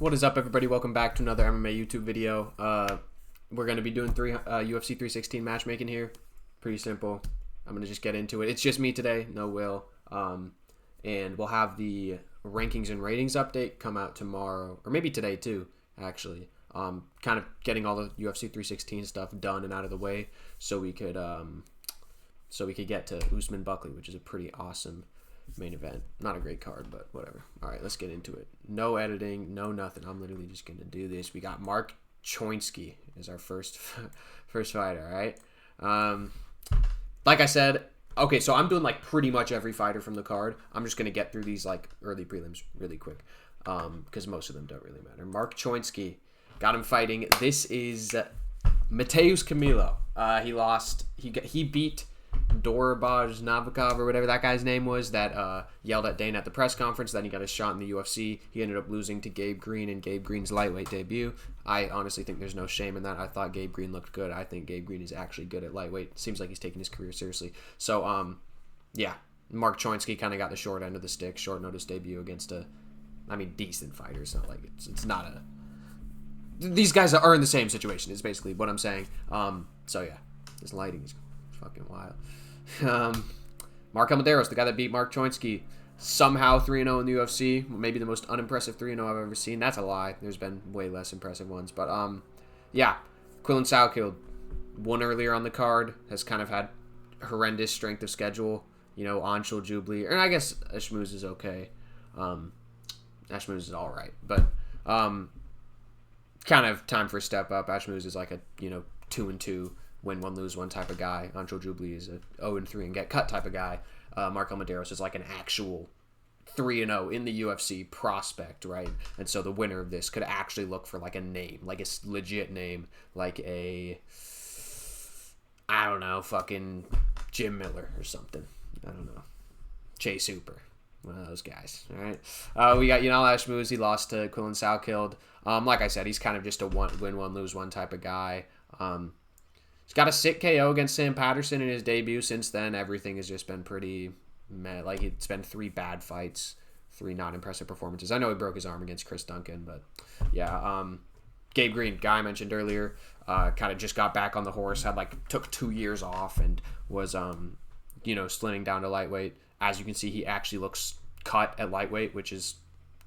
What is up, everybody? Welcome back to another MMA YouTube video. We're going to be doing UFC 316 matchmaking here. Pretty simple. I'm going to just get into it. It's just me today, no Will. And we'll have the rankings and ratings update come out tomorrow, or maybe today too, actually. Kind of getting all the UFC 316 stuff done and out of the way so we could get to Usman Buckley, which is a pretty awesome main event. Not a great card, but whatever. All right, let's get into it. No editing, no nothing. I'm literally just gonna do this. We got Mark Choinsky as our first fighter. All right. Like I said, okay, so I'm doing like pretty much every fighter from the card. I'm just gonna get through these like early prelims really quick, because most of them don't really matter. Mark Choinsky, got him fighting. This is Mateusz Camilo. He lost. He beat Dorabaj Navikov or whatever that guy's name was that yelled at Dana at the press conference. Then he got a shot in the UFC. He ended up losing to Gabe Green in Gabe Green's lightweight debut. I honestly think there's no shame in that. I thought Gabe Green looked good. I think Gabe Green is actually good at lightweight. Seems like he's taking his career seriously. So, yeah, Mark Choinsky kind of got the short end of the stick. Short notice debut against decent fighter. It's not like it's not a... These guys are in the same situation is basically what I'm saying. So, yeah, this lighting is fucking wild. Mark Almaderos, the guy that beat Mark Choinsky, somehow 3-0 in the UFC. Maybe the most unimpressive 3-0 I've ever seen. That's a lie. There's been way less impressive ones. But, yeah. Quillen Salkeld won earlier on the card. Has kind of had horrendous strength of schedule. You know, Anshul Jubli. And I guess Ashmuz is okay. Ashmuz is alright. But, kind of time for a step up. Ashmuz is like a, 2-2. Win one, lose one type of guy. Anshul Jubli is a 0-3 and get cut type of guy. Mark Almaderos is like an actual 3-0 in the UFC prospect, right? And so the winner of this could actually look for like a name, like a legit name, like a, I don't know, fucking Jim Miller or something. I don't know. Chase Hooper. One of those guys, all right? We got Yanal Ashmuz. He lost to Quillen Salkeld. Like I said, he's kind of just a win one, lose one type of guy. He's got a sick KO against Sam Patterson in his debut. Since then, everything has just been pretty meh. Like, it's been 3 bad fights, 3 not impressive performances. I know he broke his arm against Chris Duncan, but yeah. Gabe Green, guy I mentioned earlier, kind of just got back on the horse, took 2 years off and was, slimming down to lightweight. As you can see, he actually looks cut at lightweight, which is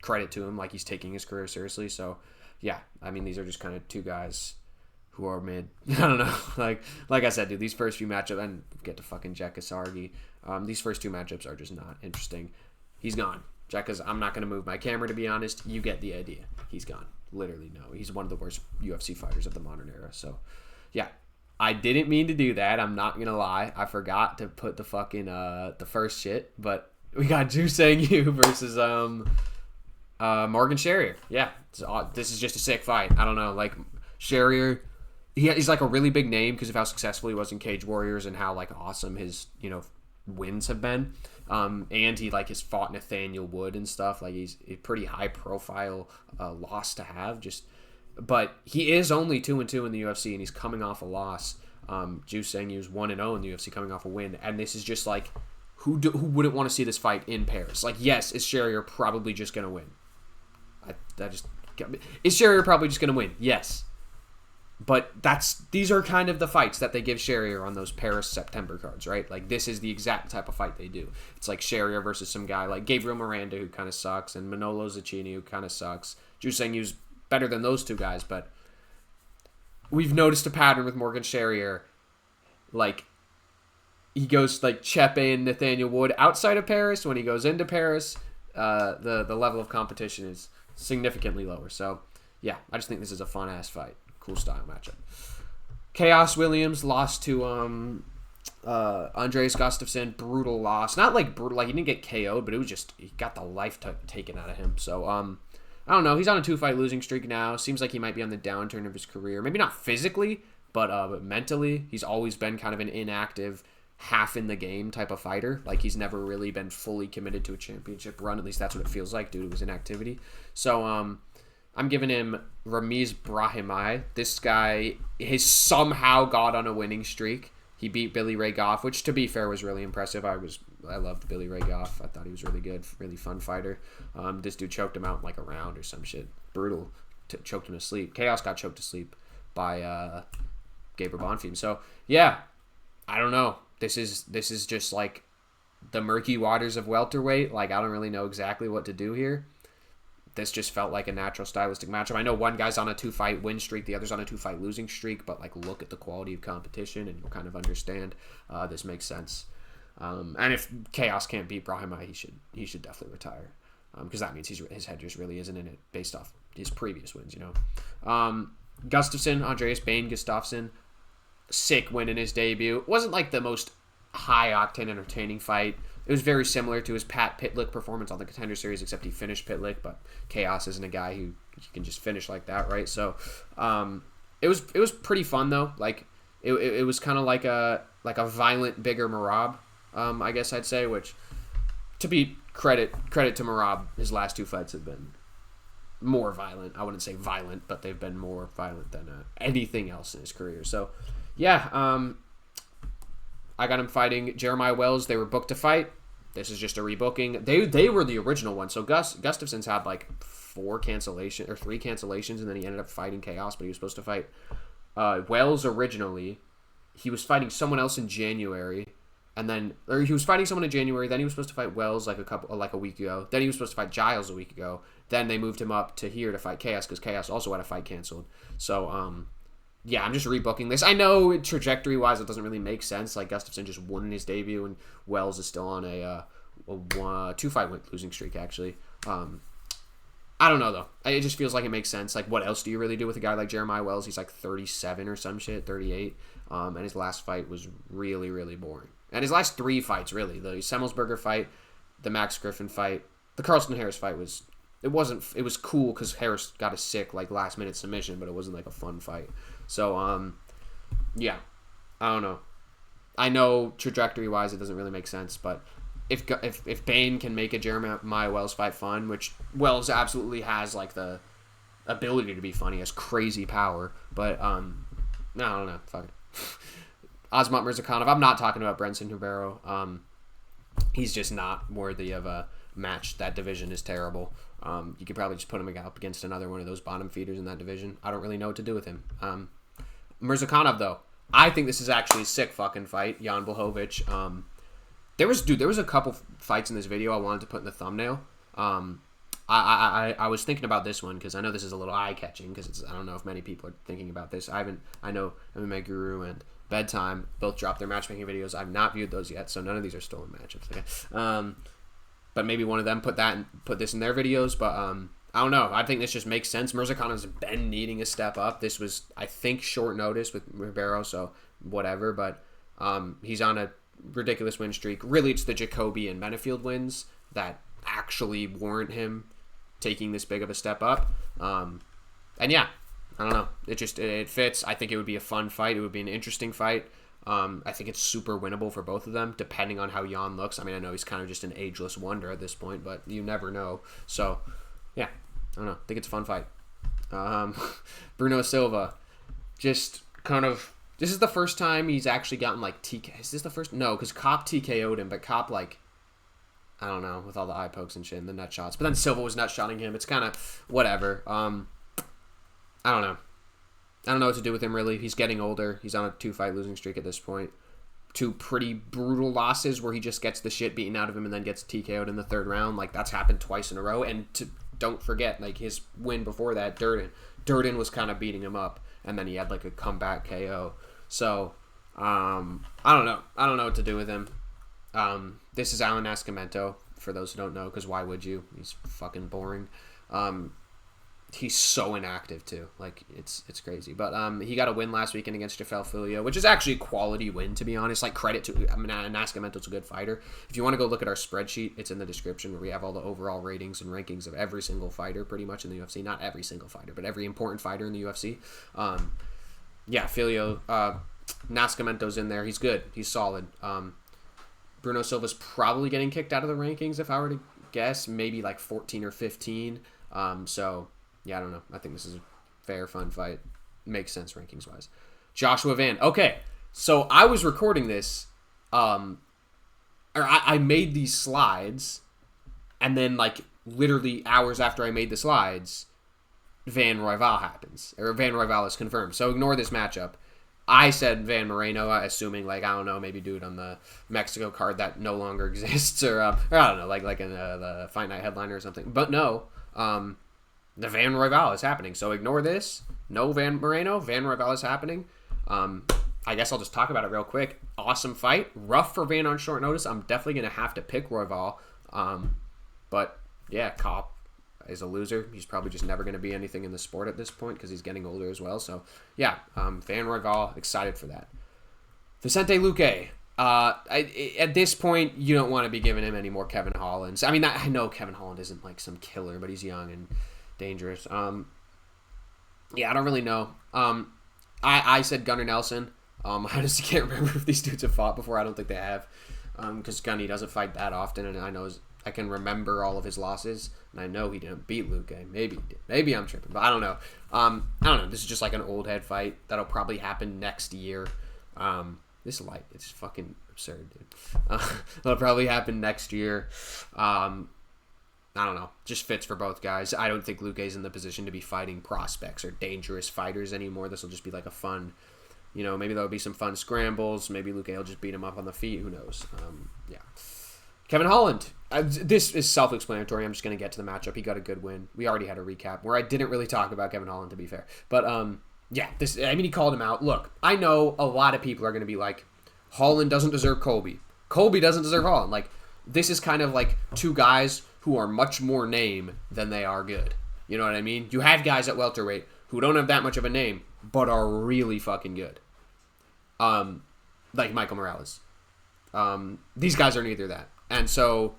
credit to him. Like, he's taking his career seriously. So, yeah, I mean, these are just kind of 2 guys who are mid. I don't know. Like I said, dude, these first few matchups, and get to fucking Jekka Sargi. These first 2 matchups are just not interesting. He's gone. Jekka's, I'm not going to move my camera, to be honest. You get the idea. He's gone. Literally, no. He's one of the worst UFC fighters of the modern era. So, yeah. I didn't mean to do that. I'm not going to lie. I forgot to put the fucking, the first shit. But we got Ju Sang Yu versus, Morgan Sherrier. Yeah. This is just a sick fight. I don't know. Like, Sherrier... He's like a really big name because of how successful he was in Cage Warriors and how like awesome his wins have been. And he has fought Nathaniel Wood and stuff. Like he's a pretty high profile loss to have. But he is only 2-2 in the UFC and he's coming off a loss. Ju Sang Yu's 1-0 in the UFC, coming off a win. And this is just like who wouldn't want to see this fight in Paris? Like yes, is Sherrier probably just gonna win? Is Sherrier probably just gonna win? Yes. But these are kind of the fights that they give Sherrier on those Paris September cards, right? Like, this is the exact type of fight they do. It's like Sherrier versus some guy like Gabriel Miranda, who kind of sucks, and Manolo Zacchini, who kind of sucks. Ju Sang Yu's better than those 2 guys, but we've noticed a pattern with Morgan Sherrier. Like, he goes, like, Chepe and Nathaniel Wood outside of Paris. When he goes into Paris, the level of competition is significantly lower. So, yeah, I just think this is a fun-ass fight. Cool style matchup. Chaos Williams lost to Andreas Gustafsson. Brutal loss. Not like brutal, like he didn't get KO'd, but it was just he got the life taken out of him. So I don't know. He's on a 2-fight losing streak now. Seems like he might be on the downturn of his career. Maybe not physically, but mentally. He's always been kind of an inactive, half in the game type of fighter. Like he's never really been fully committed to a championship run. At least that's what it feels like due to his inactivity. So I'm giving him Ramiz Brahimaj. This guy has somehow got on a winning streak. He beat Billy Ray Goff, which, to be fair, was really impressive. I was I loved Billy Ray Goff. I thought he was really good, really fun fighter. This dude choked him out in like a round or some shit. Brutal. Choked him to sleep. Chaos got choked to sleep by Gabriel Bonfim. So yeah, I don't know. This is just like the murky waters of welterweight. Like, I don't really know exactly what to do here. This just felt like a natural stylistic matchup. I know one guy's on a 2-fight win streak, the other's on a 2-fight losing streak, but like, look at the quality of competition and you'll kind of understand this makes sense. And if Chaos can't beat Brahima, he should definitely retire, because that means his head just really isn't in it based off his previous wins, you know. Gustafsson, Andreas Bane Gustafsson, sick win in his debut. It wasn't like the most high octane entertaining fight. It was very similar to his Pat Pitlick performance on the Contender Series, except he finished Pitlick, but Chaos isn't a guy who can just finish like that, right? So it was pretty fun though. Like it was kind of like a violent, bigger Merab, I guess I'd say. Which, to be credit to Merab, his last 2 fights have been more violent. I wouldn't say violent, but they've been more violent than anything else in his career. So yeah, I got him fighting Jeremiah Wells. They were booked to fight. This is just a rebooking. They were the original one. So Gustafsson's had like 3 cancellations, and then he ended up fighting Chaos, but he was supposed to fight Wells originally. He was fighting someone else in January, then he was fighting someone in January. Then he was supposed to fight Wells like a week ago. Then he was supposed to fight Giles a week ago. Then they moved him up to here to fight Chaos because Chaos also had a fight canceled. So yeah, I'm just rebooking this. I know trajectory-wise it doesn't really make sense. Like, Gustafsson just won in his debut, and Wells is still on a 2-fight losing streak, actually. I don't know, though. It just feels like it makes sense. Like, what else do you really do with a guy like Jeremiah Wells? He's like 37 or some shit, 38. And his last fight was really, really boring. And his last 3 fights, really. The Semmelsberger fight, the Max Griffin fight, the Carlston Harris fight was... It was cool because Harris got a sick, like, last-minute submission, but it wasn't, like, a fun fight. So, yeah, I don't know. I know trajectory-wise it doesn't really make sense, but if Bane can make a Jeremiah Wells fight fun, which Wells absolutely has, like, the ability to be fun, he has crazy power, but, no, I don't know, fuck it. Azmat Mirzakhanov, I'm not talking about Brenson Huberto. He's just not worthy of a match. That division is terrible. You could probably just put him up against another one of those bottom feeders in that division. I don't really know what to do with him. Mirzakhanov, though, I think this is actually a sick fucking fight. Jan Blachowicz. There was a couple fights in this video I wanted to put in the thumbnail. I was thinking about this one because I know this is a little eye-catching because I don't know if many people are thinking about this. I know MMA Guru and Bedtime both dropped their matchmaking videos. I've not viewed those yet, so none of these are stolen matchups. Okay? But maybe one of them put this in their videos. But I don't know. I think this just makes sense. Mirzakhanov's been needing a step up. This was, I think, short notice with Ribeiro, so whatever. But he's on a ridiculous win streak. Really, it's the Jacoby and Benefield wins that actually warrant him taking this big of a step up. And yeah, I don't know. It fits. I think it would be a fun fight. It would be an interesting fight. I think it's super winnable for both of them, depending on how Jan looks. I mean, I know he's kind of just an ageless wonder at this point, but you never know. So, yeah, I don't know. I think it's a fun fight. Bruno Silva, just kind of... This is the first time he's actually gotten, like, TK... Is this the first? No, because Cop TKO'd him, but Cop, like... I don't know, with all the eye pokes and shit and the nut shots. But then Silva was nut shotting him. It's kind of whatever. I don't know. I don't know what to do with him, really. He's getting older. He's on a 2-fight losing streak at this point. 2 pretty brutal losses where he just gets the shit beaten out of him and then gets TKO'd in the 3rd round. Like, that's happened twice in a row. And don't forget, like, his win before that, Durden. Durden was kind of beating him up. And then he had, like, a comeback KO. So, I don't know. I don't know what to do with him. This is Alan Nascimento, for those who don't know, because why would you? He's fucking boring. He's so inactive too, like it's crazy. But he got a win last weekend against Jafel Filio, which is actually a quality win, to be honest. Like, credit to, I mean, Nascimento's a good fighter. If you want to go look at our spreadsheet, it's in the description where we have all the overall ratings and rankings of every single fighter, pretty much in the UFC. Not every single fighter, but every important fighter in the UFC. Yeah, Filio, Nascimento's in there. He's good. He's solid. Bruno Silva's probably getting kicked out of the rankings, if I were to guess, maybe like 14 or 15. So. Yeah, I don't know. I think this is a fair, fun fight. Makes sense rankings-wise. Joshua Van. Okay, so I was recording this or I made these slides, and then like literally hours after I made the slides, Van Royval happens, or Van Royval is confirmed. So ignore this matchup. I said Van Moreno, assuming like, I don't know, maybe do it on the Mexico card that no longer exists, or I don't know, like in the Fight Night headliner or something. But no, the Van Royval is happening. So ignore this. No Van Moreno. Van Royval is happening. I guess I'll just talk about it real quick. Awesome fight. Rough for Van on short notice. I'm definitely going to have to pick Royval. But yeah, Kopp is a loser. He's probably just never going to be anything in the sport at this point because he's getting older as well. So yeah, Van Royval, excited for that. Vicente Luque. At this point, you don't want to be giving him any more Kevin Hollands. I mean, I know Kevin Holland isn't like some killer, but he's young and dangerous. Yeah, I don't really know. I said Gunnar Nelson. I just can't remember if these dudes have fought before. I don't think they have, because Gunny doesn't fight that often, and I can remember all of his losses, and I know he didn't beat Luque. Maybe he did. Maybe I'm tripping, but I don't know. I don't know. This is just like an old head fight that'll probably happen next year. This light, it's fucking absurd, dude. That'll probably happen next year. I don't know. Just fits for both guys. I don't think Luque's in the position to be fighting prospects or dangerous fighters anymore. This will just be like a fun, maybe there'll be some fun scrambles. Maybe Luque will just beat him up on the feet. Who knows? Yeah. Kevin Holland. This is self-explanatory. I'm just going to get to the matchup. He got a good win. We already had a recap where I didn't really talk about Kevin Holland, to be fair. But, yeah, he called him out. Look, I know a lot of people are going to be like, Holland doesn't deserve Colby. Colby doesn't deserve Holland. Like, this is kind of like two guys who are much more name than they are good. You know what I mean? You have guys at welterweight who don't have that much of a name, but are really fucking good. Like Michael Morales. These guys are neither that. And so,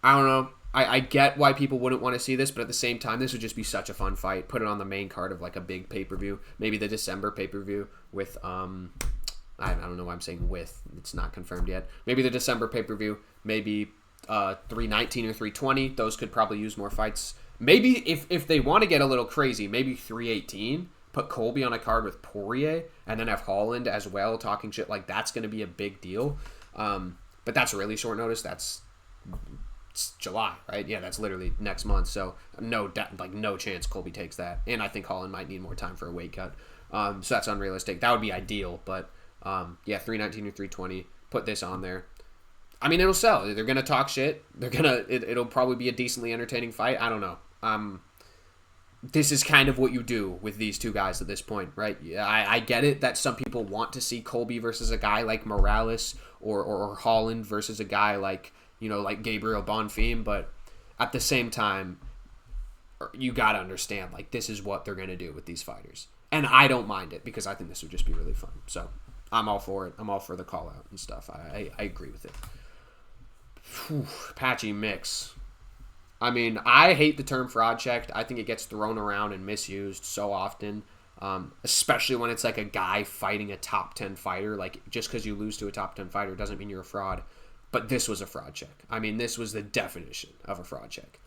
I don't know. I get why people wouldn't want to see this, but at the same time, this would just be such a fun fight. Put it on the main card of like a big pay-per-view. Maybe the December pay-per-view with, I don't know why I'm saying with. It's not confirmed yet. Maybe the December pay-per-view. Maybe 319 or 320. Those could probably use more fights. Maybe if they want to get a little crazy, maybe 318. Put Colby on a card with Poirier, and then have Holland as well talking shit. Like, that's going to be a big deal. But that's really short notice. It's July, right? Yeah, that's literally next month. So no chance Colby takes that. And I think Holland might need more time for a weight cut. So that's unrealistic. That would be ideal, but yeah, 319 or 320. Put this on there. I mean, it'll sell. They're gonna talk shit. It'll probably be a decently entertaining fight. I don't know. This is kind of what you do with these two guys at this point, right? Yeah, I get it that some people want to see Colby versus a guy like Morales or Holland versus a guy like, like Gabriel Bonfim, but at the same time, you gotta understand, like, this is what they're gonna do with these fighters. And I don't mind it because I think this would just be really fun. So I'm all for it. I'm all for the call out and stuff. I agree with it. Whew, patchy mix. I mean, I hate the term fraud checked. I think it gets thrown around and misused so often, especially when it's like a guy fighting a top 10 fighter. Like, just because you lose to a top 10 fighter doesn't mean you're a fraud. But this was a fraud check. I mean, this was the definition of a fraud check.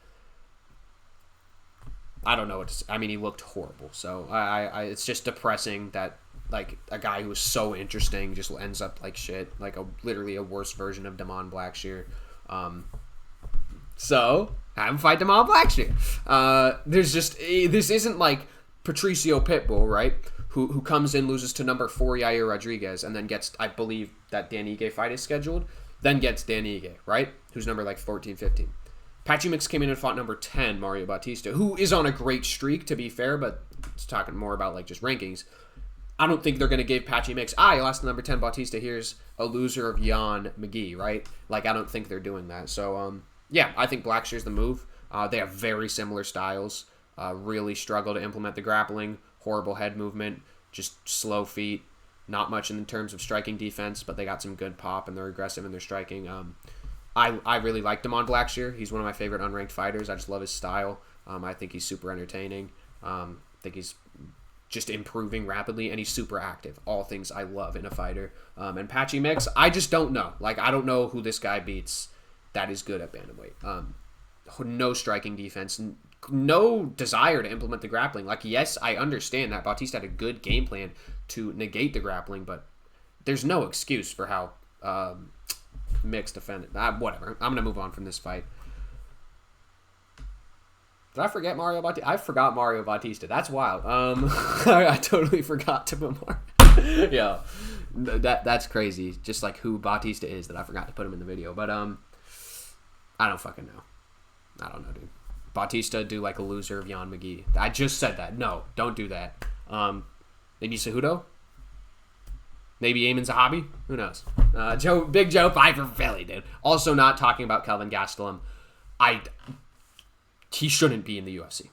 I don't know what to say. I mean, he looked horrible. So it's just depressing that, like, a guy who was so interesting just ends up like shit. Like, literally a worse version of Damon Blackshear. So have him fight Damon Blackshear. This isn't like Patricio Pitbull, right? Who comes in, loses to number 4 Yair Rodriguez, and then gets, I believe that Dan Ige fight is scheduled, then gets Dan Ige, right? Who's number like 14, 15. Patchy Mix came in and fought number 10 Mario Bautista, who is on a great streak, to be fair, but it's talking more about like just rankings. I don't think they're going to give Patchy Mix, you lost to number 10 Bautista, here's a loser of Jan McGee, right? Like, I don't think they're doing that. So, yeah, I think Blackshear's the move. They have very similar styles. Really struggle to implement the grappling. Horrible head movement. Just slow feet. Not much in terms of striking defense, but they got some good pop and they're aggressive in their striking. I really like Damon Blackshear. He's one of my favorite unranked fighters. I just love his style. I think he's super entertaining. I think he's just improving rapidly, and he's super active. All things I love in a fighter. And Patchy Mix, I just don't know. Like, I don't know who this guy beats that is good at bantamweight. No striking defense, no desire to implement the grappling. Like, yes, I understand that Bautista had a good game plan to negate the grappling, but there's no excuse for how mixed defendant. Whatever. I'm gonna move on from this fight. Did I forget Mario Bautista? I forgot Mario Bautista. That's wild. I totally forgot to put Mario. Yeah, that's crazy. Just like who Bautista is, that I forgot to put him in the video. But I don't fucking know. I don't know, dude. Bautista do like a loser of Jan McGee. I just said that. No, don't do that. Maybe Cejudo? Maybe Eamon Zahabi? Who knows? Big Joe Piper from Philly, dude. Also not talking about Kelvin Gastelum. He shouldn't be in the UFC.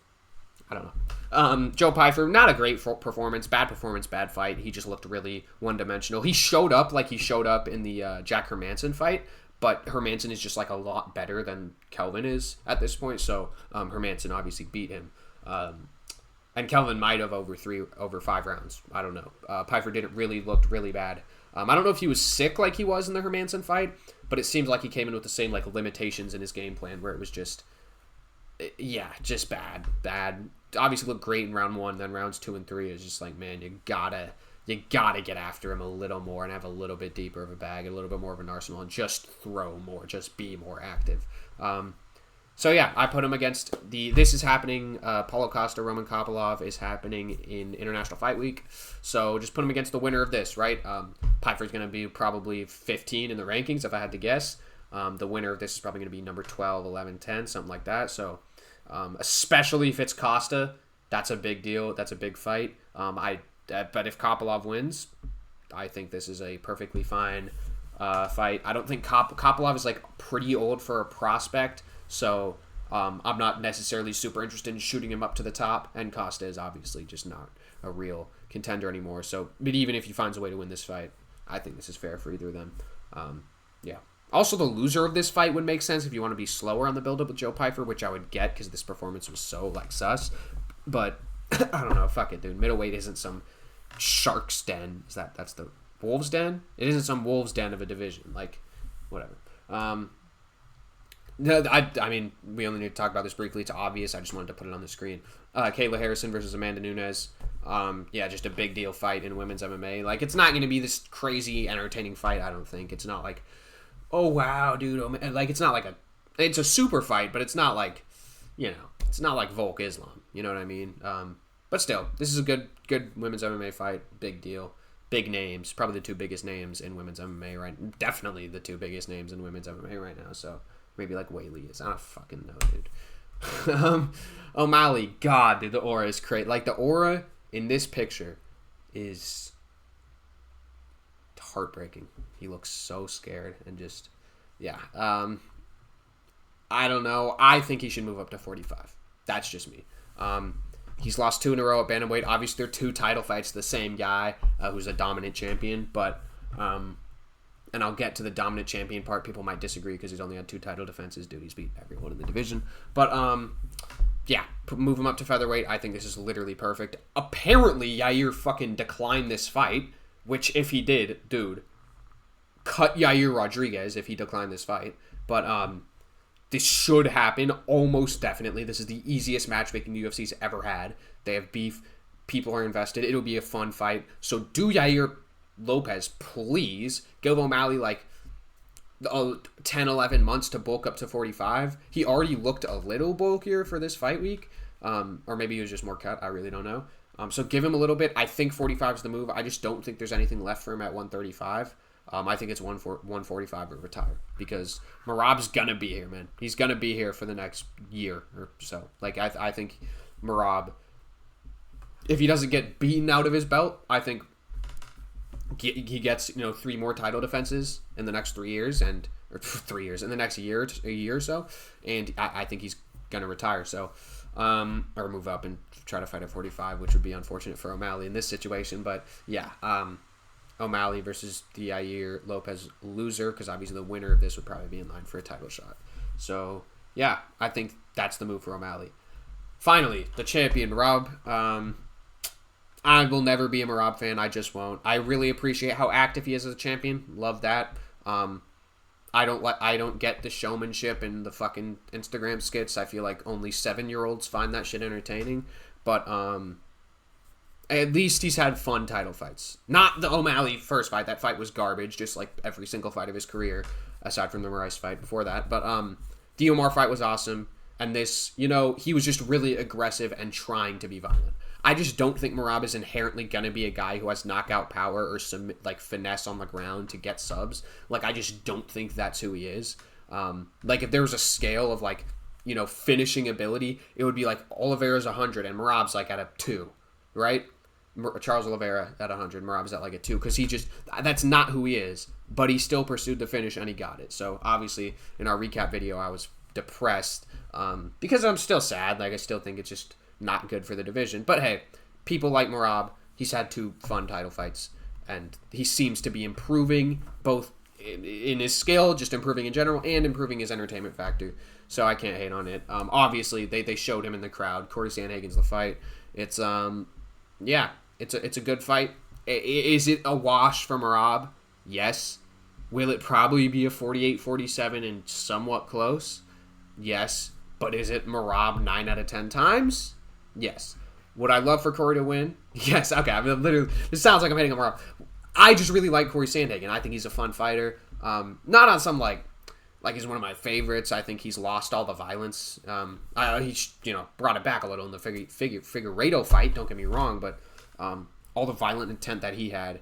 I don't know. Joe Pyfer, not a great performance. Bad performance, bad fight. He just looked really one-dimensional. He showed up like he showed up in the Jack Hermanson fight, but Hermanson is just like a lot better than Kelvin is at this point, so Hermanson obviously beat him. And Kelvin might have over 5 rounds. I don't know. Pyfer looked really bad. I don't know if he was sick like he was in the Hermanson fight, but it seems like he came in with the same like limitations in his game plan where it was just... Yeah, just bad. Obviously looked great in round 1, then rounds 2 and 3 is just like, man, you gotta get after him a little more and have a little bit deeper of a bag, a little bit more of an arsenal, and just throw more, just be more active. So yeah, I put him against this is happening, Paulo Costa, Roman Kopylov is happening in International Fight Week, so just put him against the winner of this, right? Pyfer's going to be probably 15 in the rankings, if I had to guess. The winner of this is probably going to be number 12, 11, 10, something like that. So, especially if it's Costa, that's a big deal. That's a big fight. But if Kopylov wins, I think this is a perfectly fine fight. I don't think Kopylov is like pretty old for a prospect, so I'm not necessarily super interested in shooting him up to the top. And Costa is obviously just not a real contender anymore. So, but even if he finds a way to win this fight, I think this is fair for either of them. Yeah. Also, the loser of this fight would make sense if you want to be slower on the build-up with Joe Pyfer, which I would get because this performance was so, like, sus. But, I don't know. Fuck it, dude. Middleweight isn't some shark's den. That's the wolf's den? It isn't some wolf's den of a division. Like, whatever. No, I mean, we only need to talk about this briefly. It's obvious. I just wanted to put it on the screen. Kayla Harrison versus Amanda Nunes. Yeah, just a big deal fight in women's MMA. Like, it's not going to be this crazy, entertaining fight, I don't think. It's not like... Oh wow, dude! Like it's not like it's a super fight, but it's not like, it's not like Volk Islam. You know what I mean? But still, this is a good women's MMA fight. Big deal, big names. Probably the 2 biggest names in women's MMA right. Definitely the 2 biggest names in women's MMA right now. So maybe like Whaley is. I don't fucking know, dude. O'Malley, God, dude, the aura is crazy. Like the aura in this picture is heartbreaking. He looks so scared and just, yeah. I don't know. I think he should move up to 45. That's just me. He's lost 2 in a row at Bantamweight. Obviously, they're 2 title fights. The same guy who's a dominant champion, but and I'll get to the dominant champion part. People might disagree because he's only had 2 title defenses. Dude, he's beat everyone in the division. But yeah, move him up to featherweight. I think this is literally perfect. Apparently, Yair fucking declined this fight. Which, if he did, dude, cut Yair Rodriguez if he declined this fight. But this should happen almost definitely. This is the easiest matchmaking the UFC's ever had. They have beef. People are invested. It'll be a fun fight. So do Yair Lopes, please. Give O'Malley like 10, 11 months to bulk up to 45. He already looked a little bulkier for this fight week. Or maybe he was just more cut. I really don't know. So give him a little bit. I think 45 is the move. I just don't think there's anything left for him at 135. I think it's 145 or retire because Merab's gonna be here, man. He's gonna be here for the next year or so. Like I think Merab, if he doesn't get beaten out of his belt, I think he gets 3 more title defenses in the next 3 years or 3 years in the next year or so, and I think he's gonna retire. So. Or move up and try to fight at 45, which would be unfortunate for O'Malley in this situation. But yeah, O'Malley versus the Yair Lopes loser, because obviously the winner of this would probably be in line for a title shot. So yeah, I think that's the move for O'Malley. Finally, the champion, Merab. I will never be a Merab fan. I just won't. I really appreciate how active he is as a champion. Love that. I don't get the showmanship and the fucking Instagram skits. I feel like only 7-year-olds find that shit entertaining. But at least he's had fun title fights. Not the O'Malley first fight. That fight was garbage, just like every single fight of his career. aside from the Moraes fight before that. But the Omar fight was awesome. And this, you know, he was just really aggressive and trying to be violent. I just don't think Merab is inherently going to be a guy who has knockout power or some, like, finesse on the ground to get subs. Like, I just don't think that's who he is. Like, if there was a scale of, like, you know, finishing ability, it would be like Oliveira's 100 and Merab's like at a 2, right? Charles Oliveira at 100, Merab's at like a 2, because he just, that's not who he is, but he still pursued the finish and he got it. So obviously in our recap video, I was depressed because I'm still sad. Like, I still think it's just not good for the division. But hey, people like Merab, he's had 2 fun title fights and he seems to be improving both in his skill, just improving in general, and improving his entertainment factor. So I can't hate on it. Obviously, they showed him in the crowd. Corey Sandhagen's the fight. It's yeah, it's a good fight. Is it a wash for Merab? Yes. Will it probably be a 48-47 and somewhat close? Yes. But is it Merab 9 out of 10 times? Yes. Would I love for Corey to win? Yes. Okay. I mean, literally, this sounds like I'm hating on Merab. I just really like Corey Sandhagen. I think he's a fun fighter. Not on some like he's one of my favorites. I think he's lost all the violence. He brought it back a little in the Figueiredo fight. Don't get me wrong, but all the violent intent that he had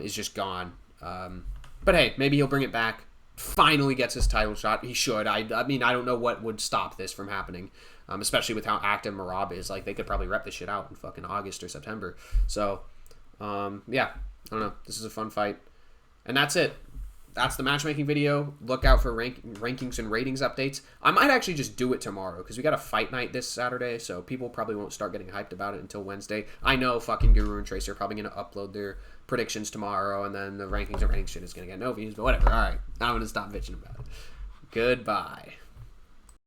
is just gone. But hey, maybe he'll bring it back. Finally gets his title shot. He should. I mean, I don't know what would stop this from happening, especially with how active Merab is. Like, they could probably rep this shit out in fucking August or September. So, yeah. I don't know. This is a fun fight. And that's it. That's the matchmaking video. Look out for rankings and ratings updates. I might actually just do it tomorrow because we got a fight night this Saturday, so people probably won't start getting hyped about it until Wednesday. I know fucking Guru and Tracer are probably going to upload their predictions tomorrow, and then the rankings and ratings shit is going to get no views, but whatever. All right. I'm going to stop bitching about it. Goodbye.